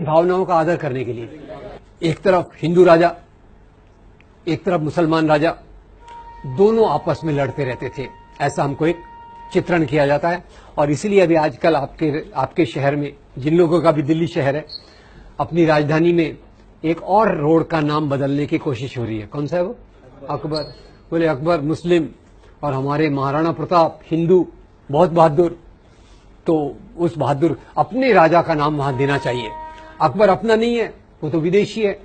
भावनाओं का आदर करने के लिए। एक तरफ हिंदू राजा, एक तरफ मुसलमान राजा, दोनों आपस में लड़ते रहते थे, ऐसा हमको एक चित्रण किया जाता है। और इसीलिए अभी आजकल आपके शहर में, जिन लोगों का भी दिल्ली शहर है, अपनी राजधानी में एक और रोड का नाम बदलने की कोशिश हो रही है। कौन सा है वो? अकबर। बोले अकबर मुस्लिम और हमारे महाराणा प्रताप हिंदू, बहुत बहादुर, तो उस बहादुर अपने राजा का नाम वहां देना चाहिए। अकबर अपना नहीं है, वो तो विदेशी है।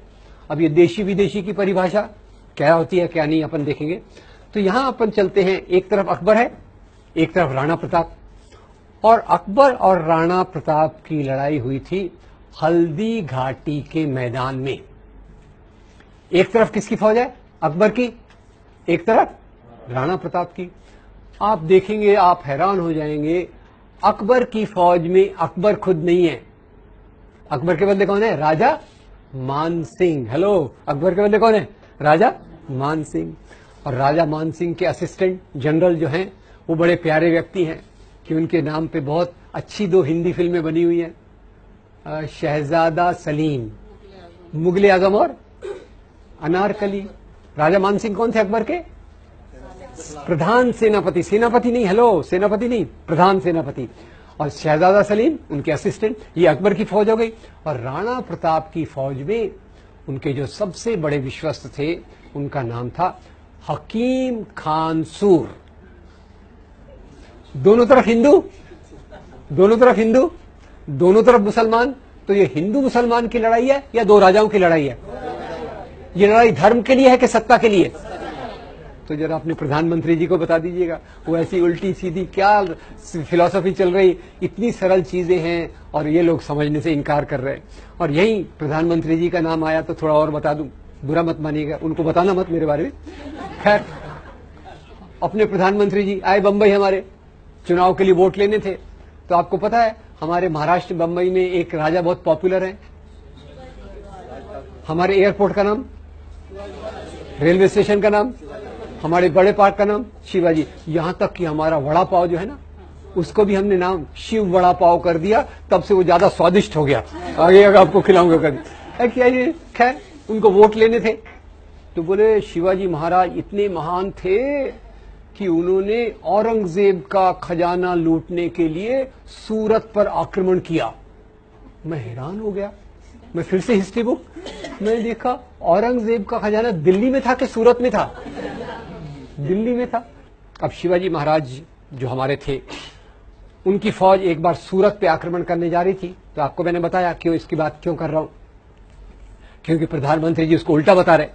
अब ये देशी विदेशी की परिभाषा क्या होती है क्या नहीं अपन देखेंगे। तो यहां अपन चलते हैं, एक तरफ अकबर है, एक तरफ राणा प्रताप। और अकबर और राणा प्रताप की लड़ाई हुई थी हल्दी घाटी के मैदान में। एक तरफ किसकी फौज है? अकबर की, एक तरफ राणा प्रताप की। आप देखेंगे, आप हैरान हो जाएंगे, अकबर की फौज में अकबर खुद नहीं है। अकबर के बदले कौन है? राजा मान सिंह। हेलो, अकबर के बदले कौन है? राजा मान सिंह। और राजा मान सिंह के असिस्टेंट जनरल जो हैं, वो बड़े प्यारे व्यक्ति हैं कि उनके नाम पे बहुत अच्छी 2 हिंदी फिल्में बनी हुई हैं, शहजादा सलीम, मुगले आजम और अनारकली। राजा मान सिंह कौन थे? अकबर के प्रधान सेनापति। सेनापति नहीं, हेलो, सेनापति नहीं, प्रधान सेनापति। और शहजादा सलीम उनके असिस्टेंट। ये अकबर की फौज हो गई। और राणा प्रताप की फौज में उनके जो सबसे बड़े विश्वस्त थे, उनका नाम था हकीम खान सूर। दोनों तरफ हिंदू, दोनों तरफ हिंदू, दोनों तरफ मुसलमान। तो ये हिंदू मुसलमान की लड़ाई है या 2 राजाओं की लड़ाई है? ये लड़ाई धर्म के लिए है कि सत्ता के लिए? तो जरा अपने प्रधानमंत्री जी को बता दीजिएगा, वो ऐसी उल्टी सीधी क्या फिलॉसफी चल रही, इतनी सरल चीजें हैं और ये लोग समझने से इनकार कर रहे हैं। और यही प्रधानमंत्री जी का नाम आया तो थोड़ा और बता दूं, बुरा मत मानिएगा, उनको बताना मत मेरे बारे में। खैर, अपने प्रधानमंत्री जी आए बंबई, हमारे चुनाव के लिए वोट लेने थे। तो आपको पता है हमारे महाराष्ट्र बंबई में एक राजा बहुत पॉपुलर है। हमारे एयरपोर्ट का नाम, रेलवे स्टेशन का नाम, हमारे बड़े पार्क का नाम शिवाजी। यहां तक कि हमारा वड़ा पाव जो है ना, उसको भी हमने नाम शिव वड़ा पाव कर दिया, तब से वो ज्यादा स्वादिष्ट हो गया। आगे आपको खिलाऊंगा कभी। क्या ये, खैर, उनको वोट लेने थे तो बोले शिवाजी महाराज इतने महान थे कि उन्होंने औरंगजेब का खजाना लूटने के लिए सूरत पर आक्रमण किया। मैं हैरान हो गया। मैं फिर से हिस्ट्री बुक मैंने देखा, औरंगजेब का खजाना दिल्ली में था कि सूरत में था? दिल्ली में था। अब शिवाजी महाराज जो हमारे थे, उनकी फौज एक बार सूरत पे आक्रमण करने जा रही थी। तो आपको मैंने बताया क्यों, इसकी बात क्यों कर रहा हूं, क्योंकि प्रधानमंत्री जी उसको उल्टा बता रहे।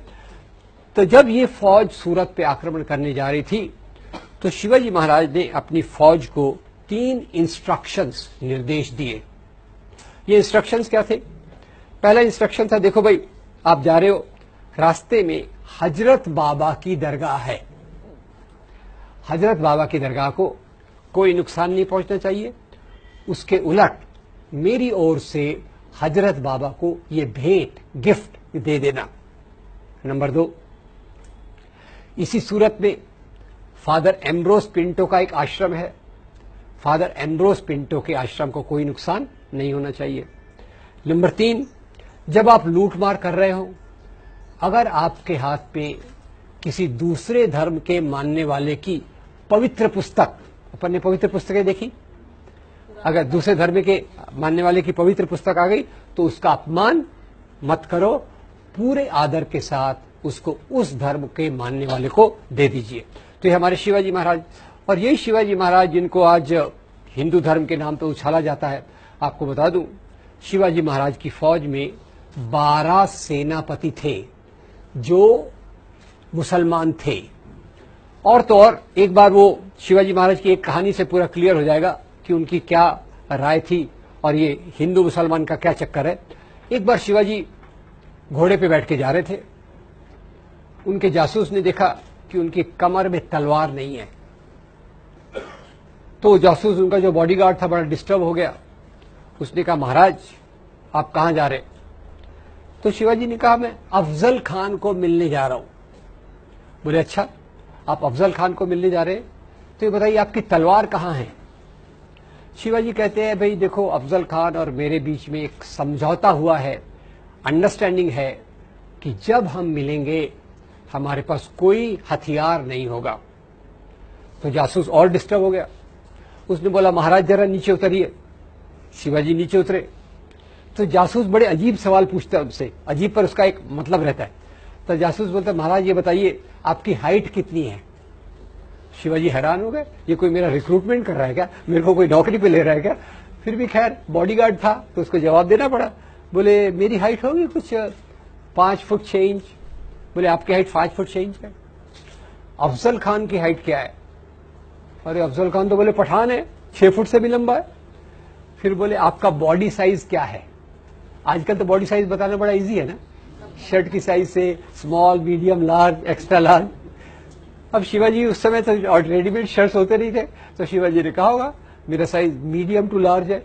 तो जब ये फौज सूरत पे आक्रमण करने जा रही थी, तो शिवाजी महाराज ने अपनी फौज को 3 इंस्ट्रक्शंस, निर्देश दिए। ये इंस्ट्रक्शंस क्या थे? पहला इंस्ट्रक्शन था, देखो भाई, आप जा रहे हो, रास्ते में हजरत बाबा की दरगाह है। हजरत बाबा की दरगाह को कोई नुकसान नहीं पहुंचना चाहिए। उसके उलट मेरी ओर से हजरत बाबा को ये भेंट, गिफ्ट दे देना। नंबर 2, इसी सूरत में फादर एम्ब्रोस पिंटो का एक आश्रम है। फादर एम्ब्रोस पिंटो के आश्रम को कोई नुकसान नहीं होना चाहिए। नंबर 3, जब आप लूटमार कर रहे हो, अगर आपके हाथ पे किसी दूसरे धर्म के मानने वाले की पवित्र पुस्तक, अपन ने पवित्र पुस्तकें देखी, अगर दूसरे धर्म के मानने वाले की पवित्र पुस्तक आ गई तो उसका अपमान मत करो, पूरे आदर के साथ उसको उस धर्म के मानने वाले को दे दीजिए। तो ये हमारे शिवाजी महाराज, और यही शिवाजी महाराज जिनको आज हिंदू धर्म के नाम पे उछाला जाता है। आपको बता दूं, शिवाजी महाराज की फौज में 12 सेनापति थे जो मुसलमान थे। और तो और एक बार वो शिवाजी महाराज की एक कहानी से पूरा क्लियर हो जाएगा कि उनकी क्या राय थी और ये हिंदू मुसलमान का क्या चक्कर है। एक बार शिवाजी घोड़े पे बैठ के जा रहे थे, उनके जासूस ने देखा कि उनकी कमर में तलवार नहीं है। तो जासूस, उनका जो बॉडीगार्ड था, बड़ा डिस्टर्ब हो गया। उसने कहा, महाराज आप कहां जा रहे? तो शिवाजी ने कहा, मैं अफजल खान को मिलने जा रहा हूं। बोले, अच्छा, आप अफजल खान को मिलने जा रहे हैं, तो ये बताइए आपकी तलवार कहां है? शिवाजी कहते हैं भाई देखो अफजल खान और मेरे बीच में एक समझौता हुआ है, अंडरस्टैंडिंग है कि जब हम मिलेंगे हमारे पास कोई हथियार नहीं होगा। तो जासूस और डिस्टर्ब हो गया, उसने बोला महाराज जरा नीचे उतरिए। शिवाजी नीचे उतरे तो जासूस बड़े अजीब सवाल पूछता है उनसे, अजीब पर उसका एक मतलब रहता है। तो जासूस बोलता है महाराज ये बताइए आपकी हाइट कितनी है। शिवाजी हैरान हो गए, ये कोई मेरा रिक्रूटमेंट कर रहा है क्या, मेरे को कोई नौकरी पे ले रहा है क्या। फिर भी खैर बॉडीगार्ड था तो उसको जवाब देना पड़ा। बोले मेरी हाइट होगी कुछ 5 फुट 6 इंच। बोले आपकी हाइट 5 फुट 6 इंच है। अफजल खान की हाइट क्या है? अरे अफजल खान तो बोले पठान है, 6 फुट से भी लंबा है। फिर बोले आपका बॉडी साइज क्या है? आजकल तो बॉडी साइज बताना बड़ा इजी है ना, शर्ट की साइज से small, medium, large, extra large. अब शिवाजी उस समय तो और रेडीमेड शर्ट्स होते नहीं थे, तो शिवाजी ने कहा होगा मेरा साइज मीडियम टू लार्ज है।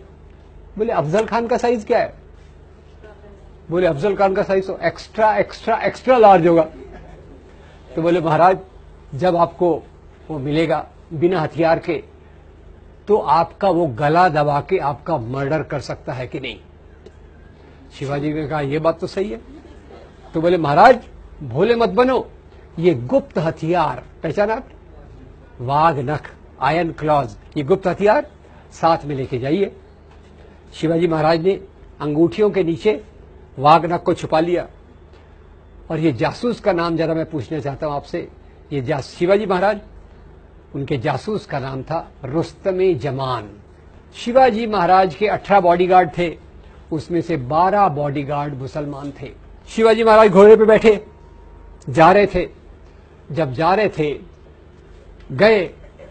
बोले अफजल खान का साइज क्या है? बोले अफजल खान का साइज तो एक्स्ट्रा एक्स्ट्रा एक्स्ट्रा लार्ज होगा। तो बोले महाराज जब आपको वो मिलेगा बिना हथियार के तो आपका वो गला दबा के आपका मर्डर कर सकता है कि नहीं। शिवाजी ने कहा यह बात तो सही है। तो बोले महाराज भोले मत बनो, ये गुप्त हथियार पहचाना आप, वाघ नख, आयरन क्लॉज, ये गुप्त हथियार साथ में लेके जाइए। शिवाजी महाराज ने अंगूठियों के नीचे वाघ नख को छुपा लिया। और ये जासूस का नाम जरा मैं पूछना चाहता हूं आपसे, ये शिवाजी महाराज उनके जासूस का नाम था रुस्तमे जमान। शिवाजी महाराज के 18 बॉडीगार्ड थे, उसमें से 12 बॉडीगार्ड मुसलमान थे। शिवाजी महाराज घोड़े पे बैठे जा रहे थे, जब जा रहे थे गए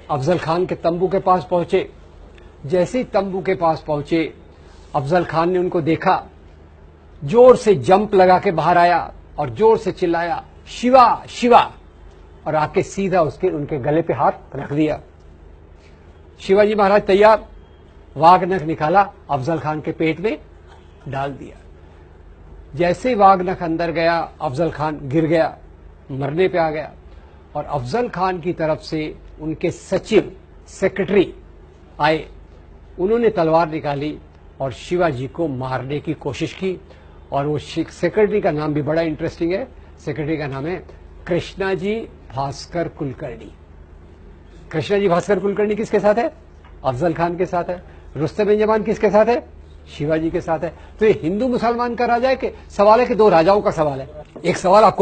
अफजल खान के तंबू के पास पहुंचे। जैसे ही तंबू के पास पहुंचे अफजल खान ने उनको देखा, जोर से जंप लगा के बाहर आया और जोर से चिल्लाया शिवा शिवा, और आके सीधा उनके गले पे हाथ रख दिया। शिवाजी महाराज तैयार, वाघ नख निकाला, अफजल खान के पेट में डाल दिया। जैसे वाघ नख अंदर गया अफजल खान गिर गया, मरने पे आ गया। और अफजल खान की तरफ से उनके सचिव सेक्रेटरी आए, उन्होंने तलवार निकाली और शिवाजी को मारने की कोशिश की। और वो सेक्रेटरी का नाम भी बड़ा इंटरेस्टिंग है, सेक्रेटरी का नाम है कृष्णाजी भास्कर कुलकर्णी। कृष्णाजी भास्कर कुलकर्णी किसके साथ है? अफजल खान के साथ है। रुस्तम जमान किसके साथ है? शिवाजी के साथ है। तो ये हिंदू मुसलमान का राजा है कि सवाल है कि दो राजाओं का सवाल है। एक सवाल आपको